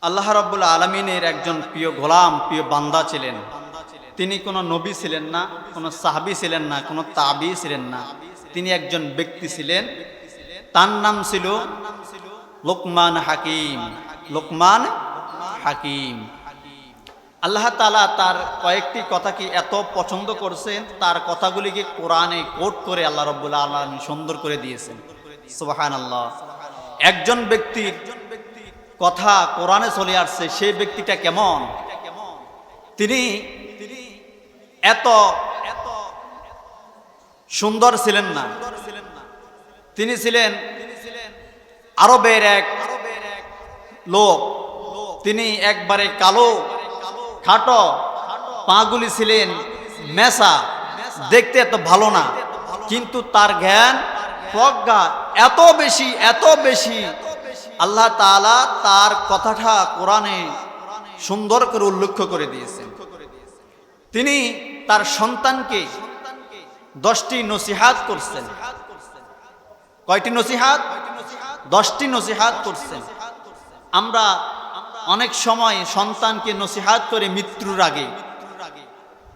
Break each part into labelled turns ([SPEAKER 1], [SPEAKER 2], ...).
[SPEAKER 1] আল্লাহ রাব্বুল আলামিনের একজন প্রিয় গোলাম, প্রিয় বান্দা ছিলেন। তিনি কোনো নবী ছিলেন না, কোনো সাহাবী ছিলেন না, কোনো তাবী ছিলেন না। তিনি একজন ব্যক্তি ছিলেন, তার নাম ছিল লোকমান হাকিম। লোকমান হাকিম। আল্লাহ তাআলা তার কয়েকটি কথাকে এত পছন্দ করছেন, তার কথাগুলিকে কোরআনে কোট করে আল্লাহ রাব্বুল আলামিন সুন্দর করে দিয়েছেন। সুবহানাল্লাহ। একজন ব্যক্তির কথা কোরআনে চলে আসছে, সেই ব্যক্তিটা কেমন? তিনি এত সুন্দর ছিলেন না, তিনি ছিলেন আরবের এক লোক। তিনি একবারে কালো, খাটো, পাগুলি ছিলেন মেসা, দেখতে এত ভালো না, কিন্তু তার জ্ঞান প্রজ্ঞা এত বেশি, এত বেশি, আল্লাহ তাআলা তার কথাটা কোরআনে সুন্দর করে উল্লেখ করে দিয়েছেন। তিনি তার সন্তানকে 10টি নসিহাত করছেন। কয়টি নসিহাত? 10টি নসিহাত করছেন। আমরা অনেক সময় সন্তানকে নসিহাত করে মৃত্যুর আগে,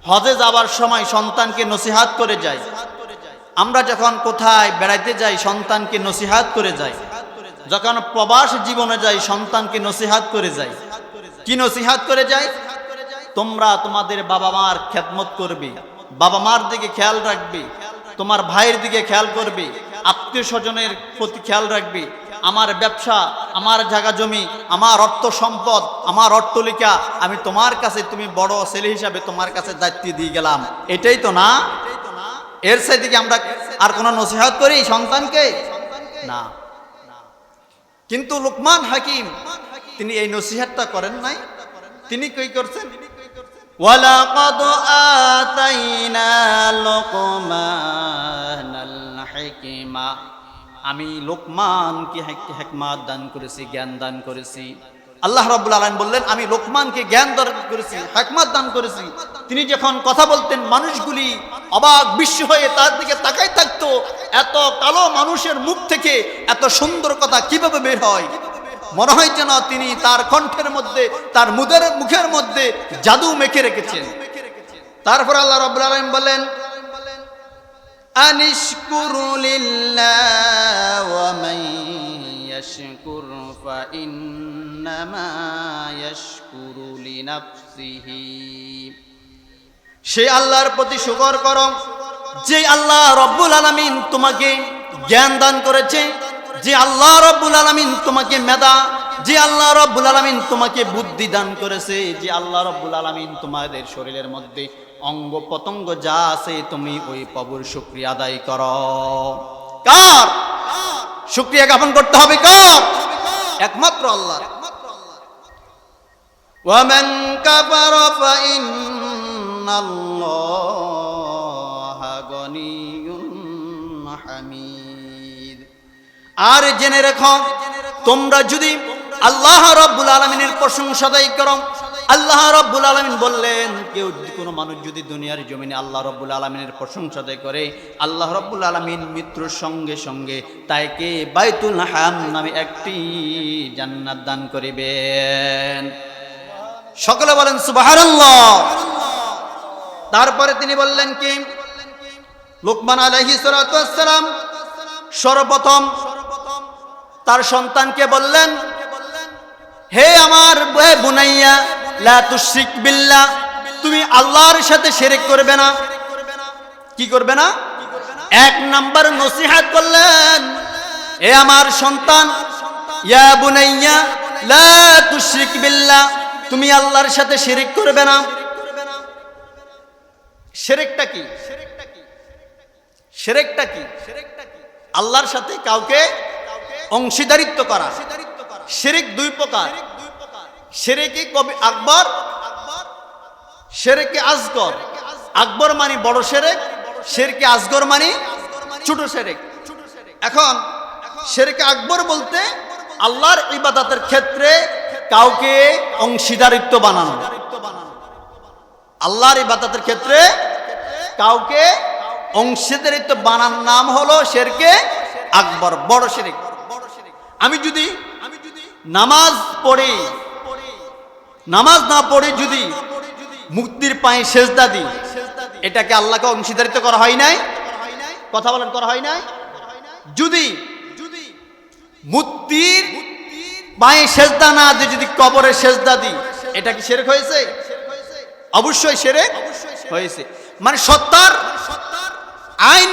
[SPEAKER 1] হজে যাবার সময় সন্তানকে নসিহাত করে যাই, আমরা যখন কোথায় বেড়াইতে যাই সন্তানকে নসিহাত করে যাই, যখন প্রবাস জীবনে যাই সন্তানকে নসিহাত করে যাই। কি নসিহাত করে যাই? তোমরা তোমাদের বাবা মার খেদমত করবে, বাবা মার দিকে খেয়াল রাখবে, তোমার ভাইয়ের দিকে খেয়াল করবে, আত্মীয় স্বজনের প্রতি খেয়াল রাখবে। আমার ব্যবসা, আমার জায়গা জমি, আমার অর্থ সম্পদ, আমার অট্টালিকা আমি তোমার কাছে, তুমি বড় ছেলে হিসাবে তোমার কাছে দায়িত্ব দিয়ে গেলাম। এটাই তো না? এর সাইডে আমরা আর কোনো নসিহত করি সন্তানকে? না। কিন্তু লোকমান হাকিম তিনি এই নসিহতটা করেন নাই। তিনি কি করছেন? ওয়ালাকাদ আতাইনা লোকমানাল হিকমা, আমি লোকমানকে হিকমত দান করেছি, জ্ঞান দান করেছি। আল্লাহ রাব্বুল আলামিন বললেন আমি লোকমানকে জ্ঞান দান করেছি, হিকমত দান করেছি। তিনি যখন কথা বলতেন মানুষগুলি অবাক বিস্ময় হয়ে তার দিকে তাকায় থাকতো। এত কালো মানুষের মুখ থেকে এত সুন্দর কথা কিভাবে বের হয়? মনে হয় যেন তিনি তার কণ্ঠের মধ্যে, তার মুখের মধ্যে জাদু মেখে রেখেছেন। তারপর আল্লাহ রাব্বুল আলামিন বলেন আনিশকুরু লিল্লাহ ওয়া মান ইয়াশকুর ফাইন্নামা ইয়াশকুরু লিনাফসিহি, সে আল্লাহর প্রতি শুকর করো যে আল্লাহ রাব্বুল আলামিন তোমাকে জ্ঞান দান করেছে, যে আল্লাহ রাব্বুল আলামিন তোমাকে মেধা, যে আল্লাহ রাব্বুল আলামিন তোমাকে বুদ্ধি দান করেছে, যে আল্লাহ রাব্বুল আলামিন তোমাদের শরীরের মধ্যে অঙ্গ প্রত্যঙ্গ যা আছে তুমি ওই প্রভুর শুকরিয়া আদায় করো। কার শুকরিয়া জ্ঞাপন করতে হবে? কার? একমাত্র আল্লাহর। ওয়া মান কাফারা ফাইন্নাল্লাহা গনিয়্যুন হামিদ। আর জেনে রেখো তোমরা যদি আল্লাহ রাব্বুল আলামিনের প্রশংসা আদায় করো, আল্লাহ রাব্বুল আলামিন বললেন কেউ কোনো মানুষ যদি দুনিয়ার জমিনে আল্লাহ রাব্বুল আলামিনের প্রশংসা আদায় করে, আল্লাহ রাব্বুল আলামিন মৃত্যুর সঙ্গে সঙ্গে তাকে বাইতুল হারাম নামে একটি জান্নাত দান করিবেন। সকলে বলেন সুবহানাল্লাহ। তারপরে তিনি বললেন কি? লোকমান আলাইহিস সালাতু ওয়াস সালাম সর্বপ্রথম তার সন্তানকে বললেন হে আমার বুনাইয়া লা তুশরিক বিল্লাহ, তুমি আল্লাহর সাথে শিরক করবে না। কি করবে না? এক নাম্বার নসিহত করলেন, হে আমার সন্তান, ইয়া বুনাইয়া লা তুশরিক বিল্লাহ, তুমি আল্লাহর সাথে শিরক করবে না। শিরকটা কি? শিরকটা কি? আল্লাহর সাথে কাউকে অংশীদারিত্ব করা। শিরক দুই প্রকার, শিরকে আকবর, শিরকে আসগর। আকবর মানে বড় শিরক, শিরকে আসগর মানে ছোট শিরক। এখন শিরকে আকবর বলতে আল্লাহর ইবাদতের ক্ষেত্রে কাউকে অংশীদারিত্ব বানানো। আল্লাহর ইবাদতের ক্ষেত্রে কাউকে অংশীদারিত্ব বানানোর নাম হলো শিরকে আকবর, বড় শিরক। আমি যদি নামাজ পড়ি নামাজ না পড়ে যদি মুক্তির পায়ে সেজদা দিই, এটাকে আল্লাহকে অংশীদারিত্ব করা হয় নাই? কথা বলেন, করা হয় নাই? যদি মুক্তির পায়ে সেজদা না দিয়ে যদি কবরে সেজদা দিই, এটা কি শিরক হয়েছে? অবশ্যই শিরক হয়েছে। মানে সত্তার আইন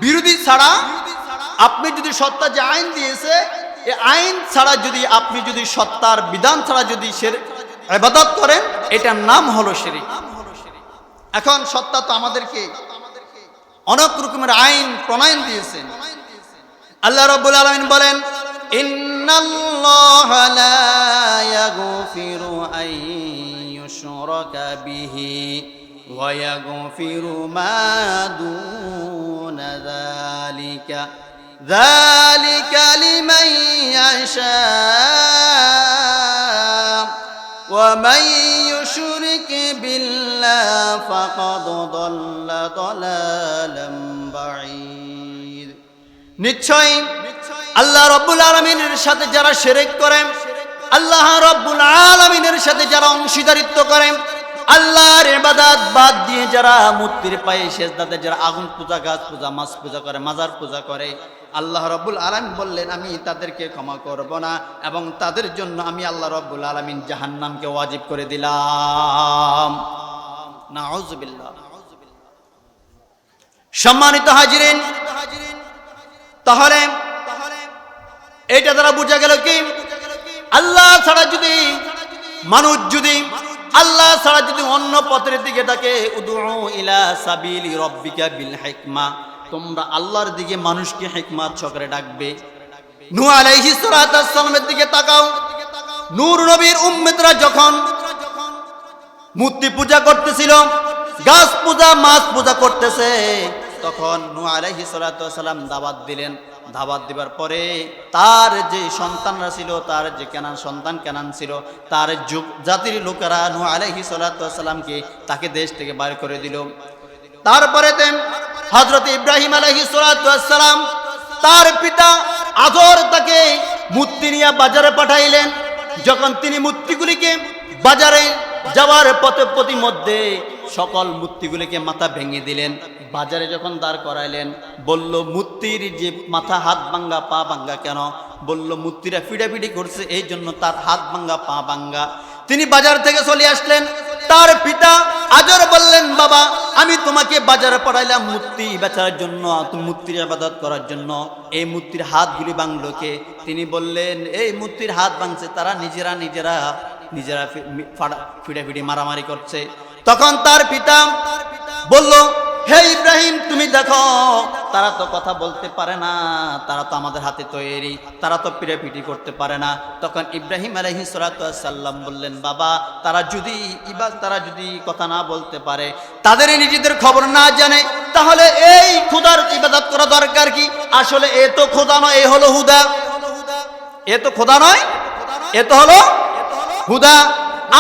[SPEAKER 1] বিরোধী ছাড়া আপনি যদি সত্তা যে আইন দিয়েছে এই আইন ছাড়া যদি আপনি যদি সত্তার বিধান ছাড়া যদি ইবাদত করেন, এটার নাম হলো শিরক। এখন সত্তা তো আমাদেরকে অনেক রকমের আইন প্রণয়ন দিয়েছেন। আল্লাহ রাব্বুল আলামিন বলেন, ইন্নাল্লাহা লা ইয়াগফিরু আন ইউশরাকা বিহি ওয়া ইয়াগফিরু মা দুনা যালিকা লিমান ইয়াশা ওয়া মান ইউশরিক বিল্লাহি ফাকাদ দাল্লা দালালাম বাঈদ। নিশ্চয় আল্লাহ রাব্বুল আলামিনের সাথে যারা শিরক করে, আল্লাহ রাব্বুল আলামিনের সাথে যারা অংশীদারিত্ব করে, আল্লাহর ইবাদত বাদ দিয়ে যারা মূর্তির পায়ে সেজদাতে যারা আগুন পূজা, গাছ পূজা, মাছ পূজা করে, মাজার পূজা করে, আল্লাহ রাব্বুল আলামিন বললেন আমি তাদেরকে ক্ষমা করব না এবং তাদের জন্য আমি আল্লাহ রাব্বুল আলামিন জাহান্নামকে ওয়াজিব করে দিলাম। নাউযুবিল্লাহ। সম্মানিত হাজিরিন, তাহলে এটা দ্বারা বোঝা গেল কি আল্লাহ ছাড়া যদি মানুষ যদি আল্লাহ ছাড়া যদি অন্য পথের দিকে তাকে উদউ ইলা সাবিলি রাব্বিকা বিল হিকমা, তোমরা আল্লাহর দিকে মানুষকে হিকমত সহকারে ডাকবে। নূহ আলাইহিস সালামের দিকে তাকাও। নূহ নবীর উম্মতরা যখন মূর্তি পূজা করতেছিল, গাছ পূজা, মাছ পূজা করতেছে, তখন নূহ আলাইহিস সালাম দাওয়াত দিলেন। দাওয়াত দিবার পরে তার যে সন্তানরা ছিল, তার যে সন্তান কেনান ছিল, তার জাতির লোকেরা নূহ আলাইহিস সালামকে তাকে দেশ থেকে বাইর করে দিল। তারপরে হযরত ইব্রাহিম আলাইহিস সালাম তার পিতা আযর তাকে মূর্তি নিয়ে বাজারে পাঠাইলেন। যখন তিনি মূর্তিগুলিকে বাজারে যাওয়ার পথে মধ্যে সকল মূর্তিগুলিকে মাথা ভেঙে দিলেন। বাজারে যখন দাঁড় করাইলেন, বলল মূর্তির যে মাথা হাত ভাঙ্গা পা ভাঙ্গা কেন? বলল মূর্তিরা ফিডাফিডি করছে, এই জন্য তার হাত ভাঙ্গা পা ভাঙ্গা। তিনি বাজার থেকে চলে আসলেন। তার পিতা আযর বললেন, বাবা আমি তোমাকে বাজারে পাঠাইলাম মূর্তি বেচার জন্য, তুমি মূর্তির ইবাদত করার জন্য, এই মূর্তির হাতগুলি ভাঙলো কে? তিনি বললেন এই মূর্তির হাত ভাঙছে তারা নিজেরা ফিডাফিডি মারামারি করছে। তখন তার পিতা বলল, হে ইব্রাহিম তুমি দেখো তারা তো কথা বলতে পারে না, তারা তো আমাদের হাতে তৈরি, তারা তো পিটাপিটি করতে পারে না। তখন ইব্রাহিম আলাইহিস সালাম বললেন, বাবা তারা যদি কথা না বলতে পারে, তাদের নিজেদের খবর না জানে, তাহলে এই খোদার ইবাদত করা দরকার কি? আসলে এ তো খোদা নয়, এ হলো হুদা। এ তো খোদা নয়, এ তো হলো হুদা।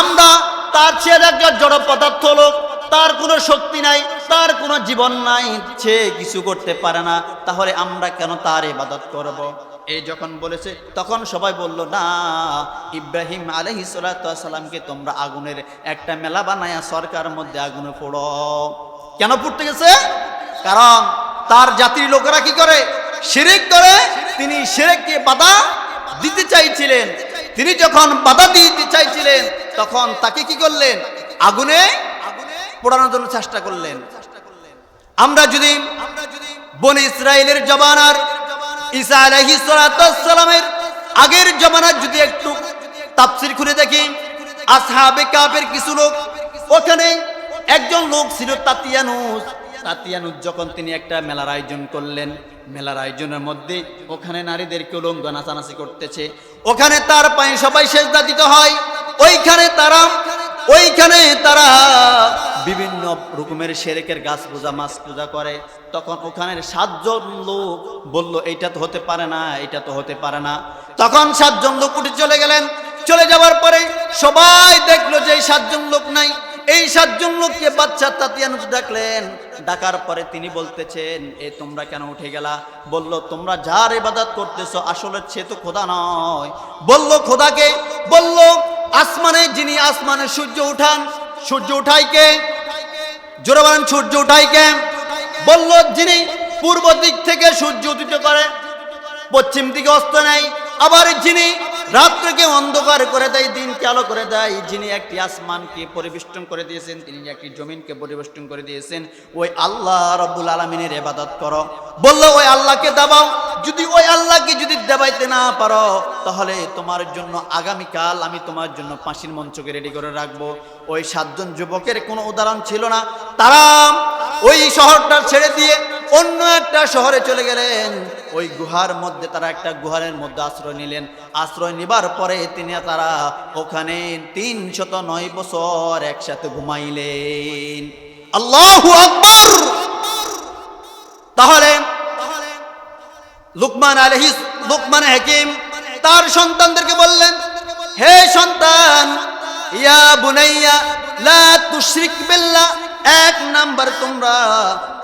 [SPEAKER 1] আমরা তার চেয়ে একটা জড় পদার্থ লোক, তার কোনো শক্তি নাই, তার কোনো জীবন নাই, সে কিছু করতে পারে না, তাহলে আমরা কেন তার ইবাদত করব? এই যখন বলেছে তখন সবাই বলল, না ইব্রাহিম আলাইহিস সালামকে তোমরা আগুনের একটা মেলা বানায়া সরকার মধ্যে আগুনে পোড়ো। কেন পুড়তে গেছে? কারণ তার জাতির লোকেরা কি করে? শিরক করে। তিনি শিরককে বাধা দিতে চাইছিলেন। তিনি যখন বাধা দিতে চাইছিলেন তখন তাকে কি করলেন? আগুনে পোড়ানোর জন্য চেষ্টা করলেন। আমরা যদি বনি ইসরাইলের জমানার ঈসা আলাইহিস সালামের আগের জমানার যদি একটু তাফসীর খুলে দেখি, আসহাবে কাফের কিছু লোক, ওখানে একজন লোক ছিল তাতিয়ানুস। যখন তিনি একটা মেলার আয়োজন করলেন, মেলার আয়োজনের মধ্যে ওখানে নারীদেরকে উলঙ্গ নাচানাচি করতেছে, ওখানে তার পায়ে সবাই সেজদা দিতে হয়। ওইখানে তারা বিভিন্ন রকমের শিরকের গাছ পূজা, মাছ পূজা করে। তখন ওখানের 7 জন লোক বলল, এইটা তো হতে পারে না, এটা তো হতে পারে না। তখন 7 জন লোক উঠে চলে গেলেন। চলে যাওয়ার পরে সবাই দেখলো যে এই 7 জন লোক নাই। এই 7 জন লোককে বাচ্চা তাতিয়ানুস ডাকলেন। ডাকার পরে তিনি বলতেছেন, এ তোমরা কেন উঠে গেলা? বলল, তোমরা যার ইবাদত করতেছো আসলে সে তো খোদা নয়। বলল, খোদাকে? বলল, আসমানে যিনি আসমানে সূর্য উঠান, সূর্য উঠায় কে? জোরে বলেন, সূর্য উঠায় কে? বলল যিনি পূর্ব দিক থেকে সূর্য উদিত করে, পশ্চিম দিকে অস্ত নেয়। আবার যিনি রাত্রকে অন্ধকার করে দেয়, দিনকে আলো করে দেয়, যিনি একটি আসমানকে পরিবেষ্টন করে দিয়েছেন, তিনি একটি জমিনকে পরিবেষ্টন করে দিয়েছেন, ওই আল্লাহ রাব্বুল আলামিনের ইবাদত করো। বলল ওই আল্লাহকে দাবাও। যদি ওই আল্লাহকে যদি দেবাইতে না পারো, তাহলে তোমার জন্য আগামীকাল আমি তোমার জন্য ফাঁসির মঞ্চকে রেডি করে রাখবো। ওই 7 জন যুবকের কোনো উদাহরণ ছিল না, তারা ওই শহরটা ছেড়ে দিয়ে অন্য একটা শহরে চলে গেলেন। ওই গুহার মধ্যে তারা একটা গুহারের মধ্যে আশ্রয় নিলেন। আশ্রয় নিবার পরে তারা ওখানে 309 বছর একসাথে ঘুমাইলেন। আল্লাহু আকবার। তাহলে লুকমান হাকিম তার সন্তানদেরকে বললেন, হে সন্তান, ইয়া বুনাইয়া লা তুশরিক বিল্লাহ, 1 নাম্বার তোমরা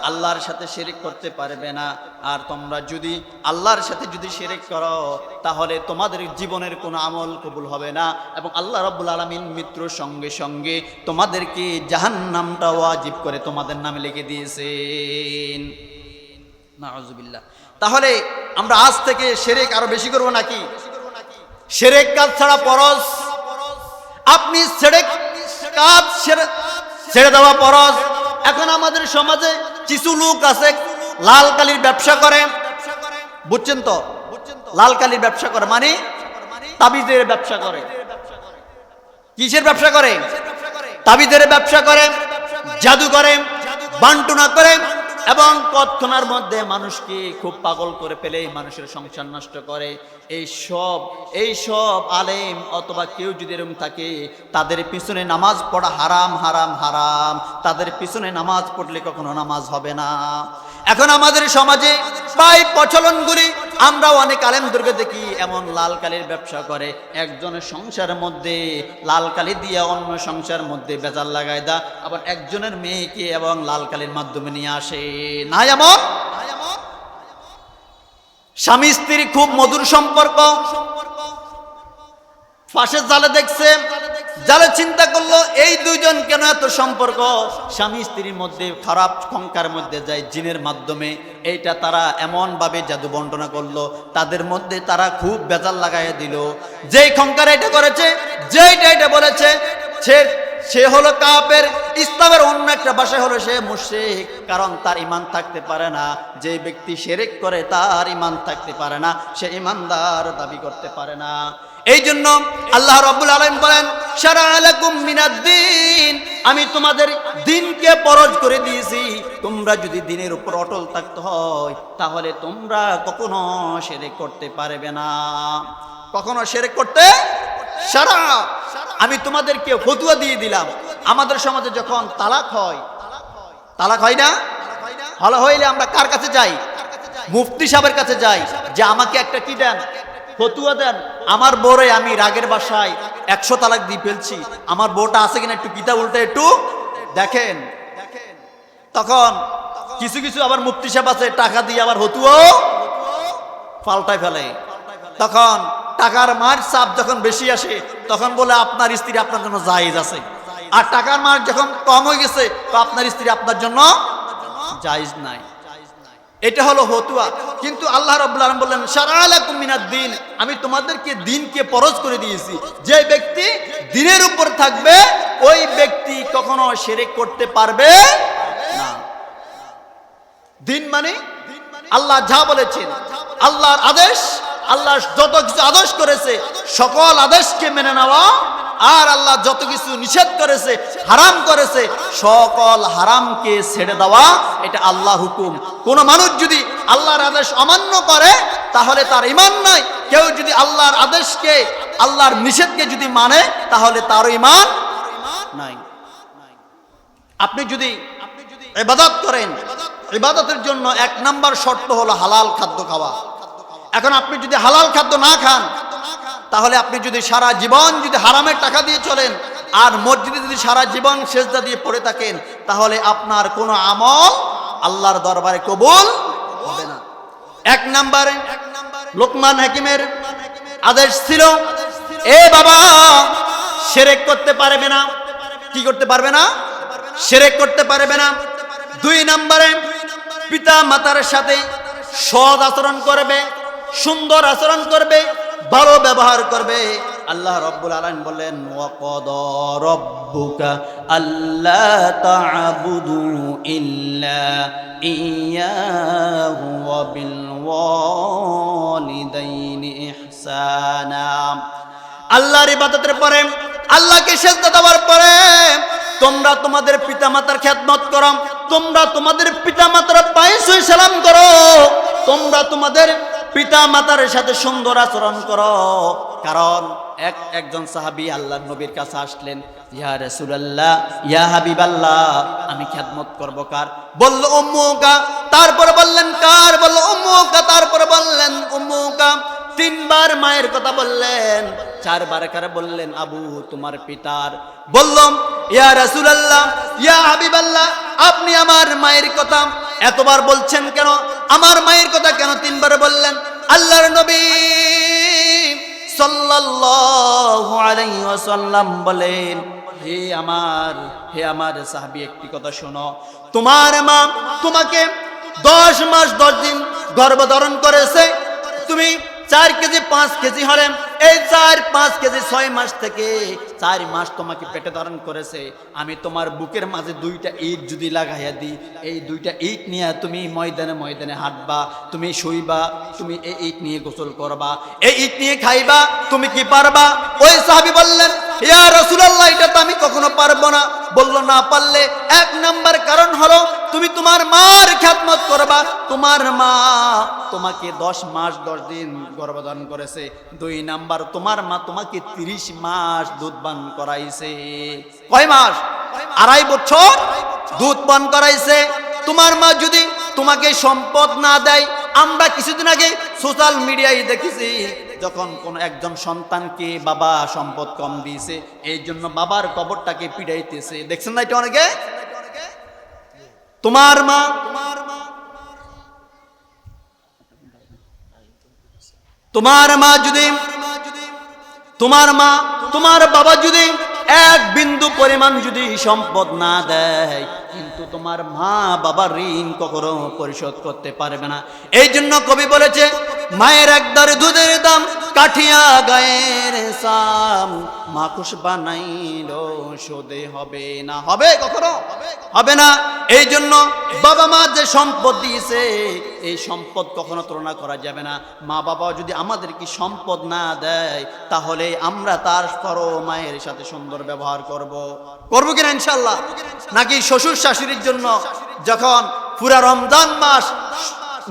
[SPEAKER 1] আল্লাহর সাথে শিরক করতে পারবে না। আর তোমরা যদি আল্লাহর সাথে যদি শিরক করো, তাহলে তোমাদের জীবনের কোনো আমল কবুল হবে না, এবং আল্লাহ রাব্বুল আলামিন মৃত্যুর সঙ্গে সঙ্গে তোমাদেরকে জাহান্নামটা ওয়াজিব করে তোমাদের নামে লিখে দিয়েছেন। নাউযুবিল্লাহ। তাহলে আমরা আজ থেকে শিরক আরো বেশি করব নাকি? শিরক কাজ ছাড়া ফরজ। আপনি শিরক কাজ ছেড়ে দেওয়া ফরজ। এখন আমাদের সমাজে কিছু লোক আছে লাল কালির ব্যবসা করে, বুঝছেন তো? লাল কালির ব্যবসা করে মানে তাবিজের ব্যবসা করে। কিসের ব্যবসা করে? তাবিজের ব্যবসা করে, জাদু করে, বান্টনা করে, এবং তৎক্ষণার মধ্যে মানুষকে খুব পাগল করে ফেলে, মানুষের সংসার নষ্ট করে। এই সব আলেম অথবা কেউ যদি এরকম থাকে, তাদের পিছনে নামাজ পড়া হারাম হারাম হারাম। তাদের পিছনে নামাজ পড়লে কখনো নামাজ হবে না। এখন আমাদের সমাজে প্রায় প্রচলনগুলি আমরা অনেক আলেমদেরকে দেখি এমন লাল কালির ব্যবসা করে। একজনের সংসারের মধ্যে লাল কালি দিয়ে অন্য সংসার মধ্যে বেজাল লাগায় দা, আবার একজনের মেয়েকে এবং লাল কালির মাধ্যমে নিয়ে আসে। না এমন স্বামী স্ত্রী খুব মধুর সম্পর্ক, পাশে জালে দেখছে, জালে চিন্তা করলো এই দুইজন কেন এত সম্পর্ক, স্বামী স্ত্রীর মধ্যে খারাপ খঙ্কার মধ্যে যায় জিনের মাধ্যমে। এইটা তারা এমন ভাবে জাদু বন্টনা করলো, তাদের মধ্যে তারা খুব বেজাল লাগাইয়া দিল। যেই খঙ্কার এটা করেছে, যেইটা এটা বলেছে, সে হলো কাফের। ইসলামের অন্য একটা ভাষা হলো সে মুশরিক, কারণ তার ঈমান থাকতে পারে না। যে ব্যক্তি শিরক করে তার ঈমান থাকতে পারে না, সে ঈমানদার দাবি করতে পারে না। এই জন্য আল্লাহ রাব্বুল আলামিন বলেন, শারা'a লাকুম মিনাদ-দীন, আমি তোমাদের দিনকে ফরজ করে দিয়েছি। তোমরা যদি দিনের উপর অটল থাকতে হয়, তাহলে তোমরা কখনো শিরক করতে পারবে না। কখনো শিরক করতে শারা'a, আমি তোমাদেরকে ফতোয়া দিয়ে দিলাম। আমাদের সমাজে যখন তালাক হয় না, ভালো হইলে আমরা কার কাছে যাই? মুফতি সাহেবের কাছে যাই, যে আমাকে একটা কি দেন, ফতুয়া দেন। আমার বউরে আমি রাগের বাসায় 100 তালাক দিয়ে ফেলছি, আমার বউটা আছে কিনা একটু কিতাব উল্টে একটু দেখেন। তখন কিছু কিছু আবার মুফতি সাহেব আছে, টাকা দিয়ে আবার ফতুয়াও পাল্টায় ফেলে। তখন টাকার মার চাপ যখন বেশি আসে, তখন বলে আপনার স্ত্রী আপনার জন্য জায়েজ আছে। আর টাকার মার যখন কম হয়ে গেছে, তো আপনার স্ত্রী আপনার জন্য জায়েজ নাই। এটা হলো ফতুয়া। কিন্তু আল্লাহ রাব্বুল আলামিন বললেন, শারা'a লাকুম মিনাদ-দীন, আমি তোমাদেরকে দিনকে ফরজ করে দিয়েছি। যে ব্যক্তি দিনের উপর থাকবে, ওই ব্যক্তি কখনো শিরক করতে পারবে না। দিন মানে আল্লাহ যা বলেছেন, আল্লাহর আদেশ, আল্লাহ যত কিছু আদেশ করেছে সকল আদেশকে মেনে নেওয়া, আর আল্লাহ যত কিছু নিষেধ করেছে, হারাম করেছে, সকল হারামকে ছেড়ে দেওয়া, এটা আল্লাহ হুকুম। কোন মানুষ যদি আল্লাহর আদেশ অমান্য করে, তাহলে তার ঈমান নাই। কেউ যদি আল্লাহর আদেশকে, আল্লাহর নিষেধকে যদি মানে, তাহলে তার ঈমান নাই। আপনি যদি ইবাদত করেন, ইবাদতের জন্য 1 নাম্বার শর্ত হলো হালাল খাদ্য খাওয়া। এখন আপনি যদি হালাল খাদ্য না খান, তাহলে আপনি যদি সারা জীবন যদি হারামের টাকা দিয়ে চলেন, আর মসজিদে যদি সারা জীবন সেজদা দিয়ে পড়ে থাকেন, তাহলে আপনার কোনো আমল আল্লাহর দরবারে কবুল হবে না। 1 নম্বরে লুকমান হাকিমের আদেশ ছিল, এ বাবা, শিরক করতে পারবে না। কি করতে পারবে না? শিরক করতে পারবে না। 2 নম্বরে পিতা মাতার সাথে সৎ আচরণ করবে, সুন্দর আচরণ করবে, ভালো ব্যবহার করবে। আল্লাহ রাব্বুল আলামিন বললেন ওয়াকাদা রাব্বুকা আল্লা তা'বুদু ইল্লা ইয়াহু ওয়া বিল ওয়ালিদাইনি ইহসানা। আল্লাহর ইবাদতের পরে, আল্লাহকে সিজদা দেওয়ার পরে তোমরা তোমাদের পিতামাতার খেদমত করো, তোমরা তোমাদের পিতামাতার পায়ে ছুঁয়ে সালাম করো, তোমরা তোমাদের পিতামাতার সাথে সুন্দর আচরণ করো। কারণ একজন সাহাবী আল্লাহর নবীর কাছে আসলেন, ইয়া রাসূলুল্লাহ, ইয়া হাবিবাল্লাহ, আমি খেদমত করব কার? বলল উম্মুকা। তারপরে বললেন কার? বলল উম্মুকা। তারপরে বললেন উম্মুকা। 3 বার মায়ের কথা বললেন, 4 বার করে বললেন আবু, তোমার পিতার। বললাম ইয়া রাসূলুল্লাহ, ইয়া হাবিবাল্লাহ, আপনি আমার মায়ের কথা এতবার বলছেন কেন? আমার মায়ের কথা কেন 3 বার বললেন? আল্লাহর নবী সাল্লাল্লাহু আলাইহি ওয়াসাল্লাম বলেন, হে আমার সাহাবী, একটি কথা শোনো। তোমার মা তোমাকে 10 মাস 10 দিন গর্ভধারণ করেছে। তুমি 4 কেজি 5 কেজি হলেন, এই 4 5 কেজি 6 মাস থেকে 4 মাস তোমাকে পেটে ধারণ করেছে। আমি তোমার বুকের মাঝে 2টা ইট যদি লাগাইয়া দিই, এই 2টা ইট নিয়ে তুমি ময়দানে হাঁটবা, তুমি শুইবা, তুমি এই ইট নিয়ে গোসল করবা, এই ইট নিয়ে খাইবা, তুমি কি পারবা? ওই সাহাবী বললেন, ইয়া রাসূলুল্লাহ, এটা তো আমি কখনো পারবো না। বলল, না পারলে 1 নাম্বার কারণ হলো তুমি তোমার মার খেদমত করবা। তোমার মা তোমাকে 10 মাস 10 দিন গর্ভধারণ করেছে। 2 নাম্বার, তোমার মা তোমাকে 30 মাস দুধ পান করাইছে। কয় মাস? 2.5 বছর দুধ পান করাইছে। তোমার মা যদি তোমাকে সম্পদ না দেয়, আমরা কিছুদিন আগে সোশ্যাল মিডিয়ায় দেখেছি, যখন কোন একজন সন্তানকে বাবা সম্পদ কম দিয়েছে, এই জন্য বাবার কবরটাকে পিড়াইতেছে। দেখছেন না এটা অনেকে? তোমার মা যদি, তোমার বাবা যদি 1 বিন্দু পরিমাণ যদি সম্পদ না দেয়, কিন্তু তোমার মা বাবার ঋণ কখনো পরিশোধ করতে পারবে না। এই জন্য কবি বলেছে, মায়ের 1 দার দুধের দাম কাঠিয়া গায়ের সাম, মাখুস বানাইল শোধে হবে না। হবে? কখনো হবে না। এই জন্য বাবা মা যে সম্পদ দিয়েছে, এই সম্পদ কখনো তুলনা করা যাবে না। মা বাবা যদি আমাদেরকে সম্পদ না দেয়, তাহলে আমরা তার পরও মায়ের সাথে সুন্দর ব্যবহার করব কিনা ইনশাআল্লাহ? নাকি শ্বশুর শাশুড়ির জন্য যখন পুরা রমজান মাস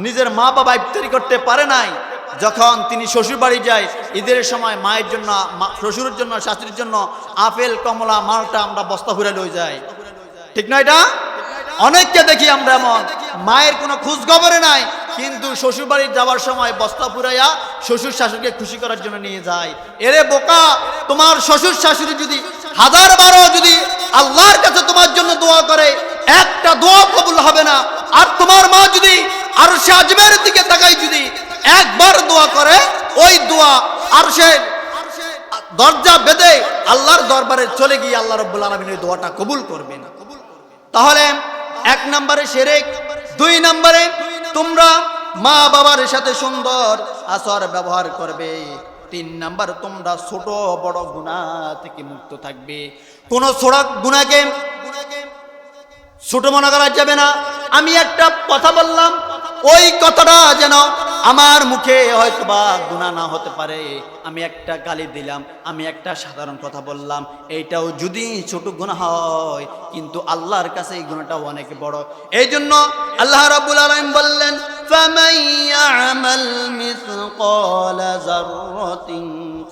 [SPEAKER 1] নিজের মা বাবা ইফতারি করতে পারে নাই, যখন তিনি শ্বশুর বাড়ি যায়, ঈদের সময় মায়ের জন্য, শ্বশুরের জন্য, শাশুড়ির জন্য আপেল, কমলা, মালটা আমরা বস্তা ভরে লয়ে যাই। ঠিক না? এটা অনেককে দেখি আমরা এমন, মায়ের কোনো খোঁজ খবরে নাই, কিন্তু শ্বশুর বাড়ি যাওয়ার সময় বস্তা পুরাইয়া শ্বশুর শাশুড়িকে খুশি করার জন্য নিয়ে যায়। এরে বোকা, তোমার শ্বশুর শাশুড়ি যদি 1000 বারও যদি আল্লাহর কাছে তোমার জন্য দোয়া করে, একটা দোয়া কবুল হবে না। আর তোমার মা যদি আরশে আজমের দিকে তাকাই যদি 1 বার দোয়া করে, ওই দোয়া আরশের দরজা বেঁধে আল্লাহর দরবারে চলে গিয়ে আল্লাহ রাব্বুল আলামিন ওই দোয়াটা কবুল করবেন। তাহলে 1 নম্বরে শিরক, 2 নম্বরে তোমরা মা বাবার সাথে সুন্দর আচর ব্যবহার করবে, 3 নাম্বার তোমরা ছোট বড় গুনাহ থেকে মুক্ত থাকবে। কোন ছোট গুনাহকে ছোট মনে করা যাবে না। আমি একটা কথা বললাম, ওই কথাটা যেন আমার মুখে হয়তোবা গুনাহ না হতে পারে। আমি একটা গালি দিলাম, আমি একটা সাধারণ কথা বললাম, এইটাও যদি ছোট গুনাহ হয়, কিন্তু আল্লাহর কাছে এই গুনাহটা অনেক বড়। এই জন্য আল্লাহ রাব্বুল আলামিন বললেন, ফামান ইয়ামাল মিসকালা যাররাতিন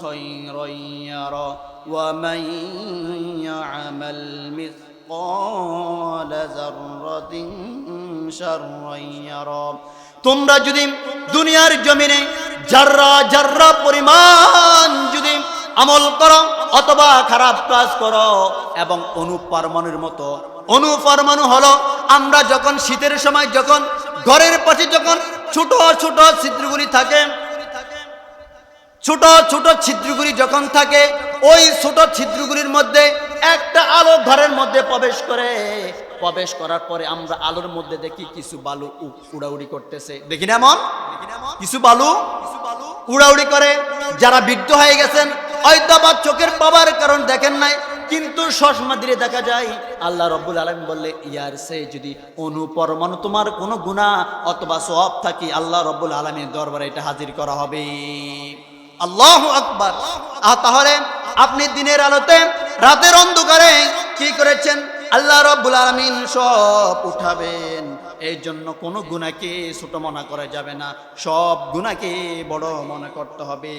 [SPEAKER 1] খায়রান ইয়ারা ওয়া মান ইয়ামাল মিসকালা যাররাতিন শাররান ইয়ারা। তোমরা যদি দুনিয়ার জমিনে যার্রা পরিমাণ যদি আমল করো অথবা খারাপ কাজ করো, এবং অনুপরমাণুর মতো, অনুপরমাণু হলো আমরা যখন শীতের সময় যখন ঘরের পাশে যখন ছোট ছোট ছিদ্রগুলি থাকে, ছোট ছোট ছিদ্রগুলি যখন থাকে, ওই ছোট ছিদ্রগুলির মধ্যে একটা আলো ঘরের মধ্যে প্রবেশ করার পরে আমরা আলোর মধ্যে দেখি কিছু বালু উড়াউড়ি করতেছে, দেখি না এমন কিছু বালু উড়াউড়ি করে। যারা বৃদ্ধ হয়ে গেছেন হয়তো বা চোখের পাওয়ার কারণ দেখেন নাই, কিন্তু চশমা দিলে দেখা যায়। আল্লাহ রাব্বুল আলামিন বললে ইয়ার সে যদি অনুপরমাণু তোমার কোনো গুনাহ অথবা সওয়াব থাকে, আল্লাহ রাব্বুল আলামিনের দরবারে এটা হাজির করা হবে। আল্লাহু আকবার। তাহলে আপনি দিনের আলোতে রাতের অন্ধকারে কি করেছেন? আল্লাহ রাব্বুল আলামিন সব উঠাবেন। এই জন্য কোনো গুনাহকে ছোট মনে করা যাবে না, সব গুনাহকে বড় মনে করতে হবে।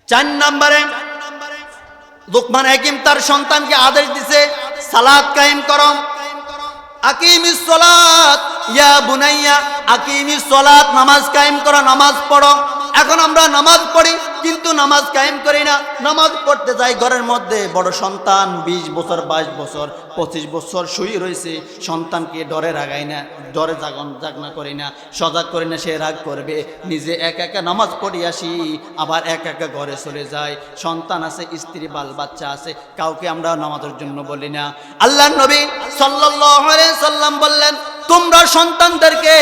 [SPEAKER 1] 4 নম্বরে লুকমান হাকিম তার সন্তানকে আদেশ দিছে সালাত কায়েম করো। আকিমিস সালাত ইয়া বুনাইয়া, আকিমিস সালাত, নামাজ কায়েম করো, নামাজ পড়ো। এখন আমরা নামাজ পড়ি কিন্তু নামাজ কায়েম করি না। নামাজ পড়তে যাই ঘরের মধ্যে বড় সন্তান 20 বছর 22 বছর 25 বছর শুয়ে রয়েছে, সন্তানকে ডরে রাগাই না, ডরে জাগনা করি না, সজাগ করি না, সে রাগ করবে। নিজে একা একা নামাজ পড়ি আসি, আবার একা একা ঘরে চলে যায়। সন্তান আছে, স্ত্রী বাল বাচ্চা আছে, কাউকে আমরা নামাজের জন্য বলি না। আল্লাহর নবী সাল্লাল্লাহু আলাইহি সাল্লাম বললেন তোমরা সন্তানদেরকে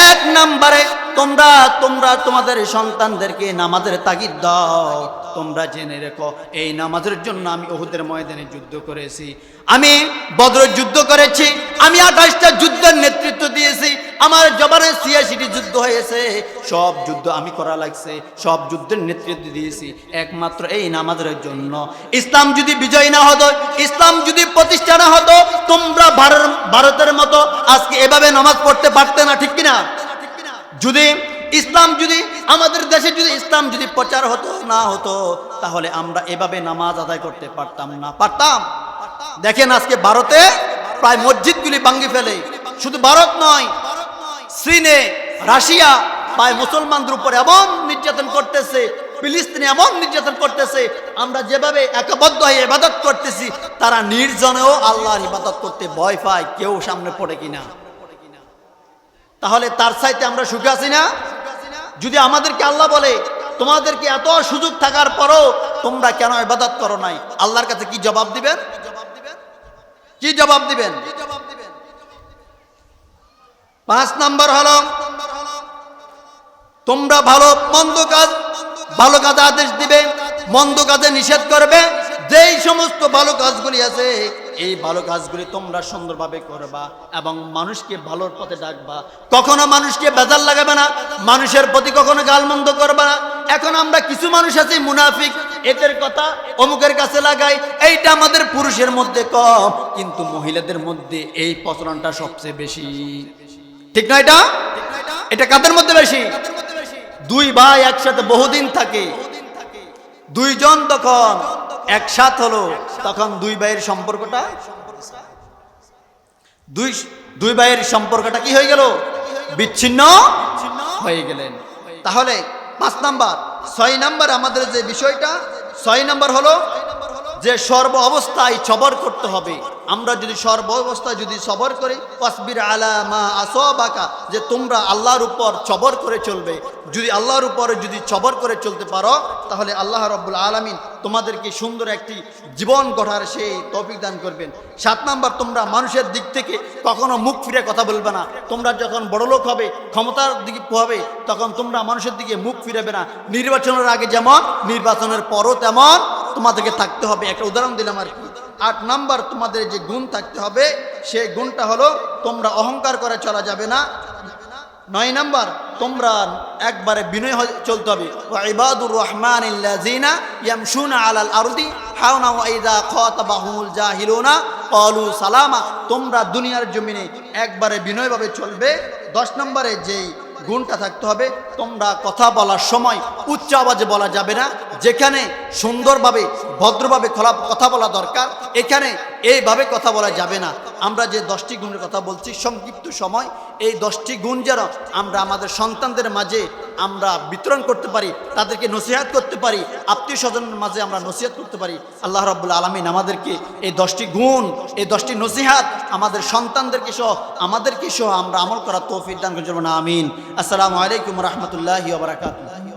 [SPEAKER 1] 1 নম্বরে তোমরা তোমাদের সন্তানদেরকে নামাজের তাগিদ দাও। তোমরা জেনে রেখো এই নামাজের জন্য আমি উহুদের ময়দানে যুদ্ধ করেছি, আমি বদরের যুদ্ধ করেছি, আমি 28টা যুদ্ধের নেতৃত্ব দিয়েছি, আমার জবানে 86টি যুদ্ধ হয়েছে, সব যুদ্ধ আমি করা লাগছে, সব যুদ্ধের নেতৃত্ব দিয়েছি একমাত্র এই নামাজের জন্য। ইসলাম যদি বিজয় না হতো, ইসলাম যদি প্রতিষ্ঠা না হতো, তোমরা ভারতের মতো আজকে এভাবে নামাজ পড়তে পারতে না, ঠিক কিনা? যদি ইসলাম যদি আমাদের দেশে যদি ইসলাম যদি প্রচার হতো না হতো, তাহলে আমরা এভাবে নামাজ আদায় করতে পারতাম না, পারতাম? দেখেন আজকে ভারতে প্রায় মসজিদগুলি ভাঙি ফেলে। শুধু ভারত নয়, চীনে, রাশিয়া প্রায় মুসলমানদের উপর এমন নির্যাতন করতেছে, ফিলিস্তিনে এমন নির্যাতন করতেছে। আমরা যেভাবে একবদ্ধ হয়ে ইবাদত করতেছি, তারা নির্জনেও আল্লাহর ইবাদত করতে ভয় পায়, কেউ সামনে পড়ে কিনা। তাহলে তার চাইতে আমরা সুখে আছি না? যদি আমাদেরকে আল্লাহ বলে তোমাদেরকে এত সুযোগ থাকার পরও তোমরা কেন ইবাদত করো নাই, আল্লাহর কাছে কি জবাব দিবেন? কি জবাব দিবেন? 5 নম্বর হলো তোমরা ভালো কাজ আদেশ দিবে, মন্দ কাজে নিষেধ করবে। যেই সমস্ত ভালো কাজগুলি আছে এই ভালো কাজগুলি তোমরা সুন্দরভাবে করবা এবং মানুষকে ভালোর পথে ডাকবা। কখনো মানুষকে বেজার লাগাবে না, মানুষের প্রতি কখনো গালমন্দ করবা না। এখন আমরা কিছু মানুষ আছি মুনাফিক, এদের কথা অমুকের কাছে লাগাই, এইটা আমাদের পুরুষের মধ্যে কম, কিন্তু মহিলাদের মধ্যে এই প্রচলনটা সবচেয়ে বেশি, ঠিক না? এটা কাদের মধ্যে বেশি? 2 ভাই একসাথে বহুদিন থাকে, 2 জন তখন একসাথ হলো, তখন 2 ভাইয়ের সম্পর্কটা দুই ভাইয়ের সম্পর্কটা কি হয়ে গেল? বিচ্ছিন্ন হয়ে গেলেন। তাহলে 5 নাম্বার 6 নাম্বার আমাদের যে বিষয়টা, 6 নাম্বার হলো যে সর্ব অবস্থায় সবর করতে হবে। আমরা যদি সর্ব অবস্থায় যদি সবর করি, ওয়াসবির আলা মা আসাবাকা, যে তোমরা আল্লাহর উপর সবর করে চলবে। যদি আল্লাহর উপরে যদি সবর করে চলতে পারো, তাহলে আল্লাহ রাব্বুল আলামিন তোমাদেরকে সুন্দর একটি জীবন গড়ার সেই তৌফিক দান করবেন। 7 নাম্বার তোমরা মানুষের দিক থেকে কখনো মুখ ফিরে কথা বলবে না। তোমরা যখন বড়লোক হবে, ক্ষমতার দিকে হবে, তখন তোমরা মানুষের দিকে মুখ ফিরাবে না। নির্বাচনের আগে যেমন, নির্বাচনের পরও তেমন তোমাদেরকে থাকতে হবে। একটা উদাহরণ দিলাম আর কি। 8 নাম্বার তোমাদের যে গুণ থাকতে হবে, সেই গুণটা হলো তোমরা অহংকার করে চলা যাবে না। 9 নাম্বার তোমরা একবারে বিনয় হয়ে চলতে হবে। ওয়া ইবাদুর রহমানিল্লাযিনা ইয়ামশুনা আলাল আরদি হাওনা ওয়া ইযা খাতাবাহুমুল জাহিলুনা ক্বালু সালামা। তোমরা দুনিয়ার জমিনে একবারে বিনয়ভাবে চলবে। 10 নম্বরে যেই গুণটা থাকতে হবে, তোমরা কথা বলার সময় উচ্চ আওয়াজে বলা যাবে না। যেখানে সুন্দরভাবে ভদ্রভাবে কথা বলা দরকার, এখানে এইভাবে কথা বলা যাবে না। আমরা যে 10টি গুণের কথা বলছি সংক্ষিপ্ত সময়, এই 10টি গুণ যেন আমরা আমাদের সন্তানদের মাঝে আমরা বিতরণ করতে পারি, তাদেরকে নসিহত করতে পারি, আত্মীয় স্বজনের মাঝে আমরা নসিহত করতে পারি। আল্লাহ রাব্বুল আলামিন আমাদেরকে এই 10টি গুণ, এই 10টি নসিহত আমাদের সন্তানদেরকে সহ আমাদেরকে সহ আমরা আমল করার তৌফিক দান করুন। আমিন। আসসালামু আলাইকুম ওয়া রাহমাতুল্লাহি ওয়া বারাকাতুহু।